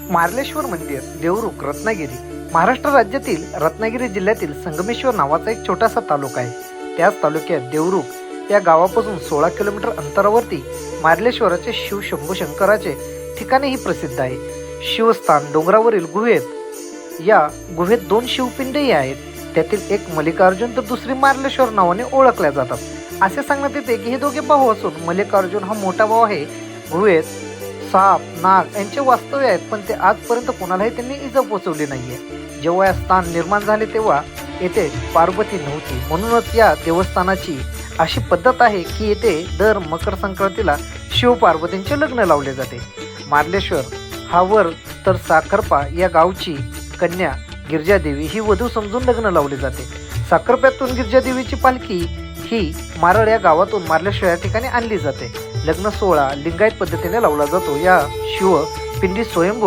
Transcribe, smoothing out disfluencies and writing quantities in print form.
मार्लेश्वर मंदिर देवरुख रत्नागिरी महाराष्ट्र राज्यातील रत्नागिरी जिल्ह्यातील संगमेश्वर नावाचा एक छोटासा तालुका आहे। त्याच तालुक्यात देवरुख या गावापासून 16 किलोमीटर अंतरावरती मार्लेश्वराचे शिव शंभू शंकराचे ठिकाणही प्रसिद्ध आहे। शिवस्थान डोंगरावरील गुहेत या गुहेत 2 शिवपिंडही आहेत। त्यातील एक मल्लिकार्जुन तर दुसरी मार्लेश्वर नावाने ओळखल्या जातात। असे सांगण्यात येते की हे दोघे भाऊ असून मल्लिकार्जुन हा मोठा भाऊ आहे। गुहेत साप नाग यांचे वास्तव्य आहेत, पण ते आजपर्यंत कोणालाही त्यांनी इजा पोचवली नाहीये। जेव्हा या स्थान निर्माण झाले तेव्हा येथे पार्वती नव्हती, म्हणूनच या देवस्थानाची अशी पद्धत आहे की येथे दर मकर संक्रांतीला शिव पार्वतींचे लग्न लावले जाते। मार्लेश्वर हा वर तर साखरपा या गावची कन्या गिरजादेवी ही वधू समजून लग्न लावले जाते। साखरप्यातून गिरजादेवीची पालखी ही मारळ या गावातून मार्लेश्वर या ठिकाणी आणली जाते। लग्न सोहळा लिंगायत पद्धतीने लावला जातो। या शिव पिंडी स्वयंभू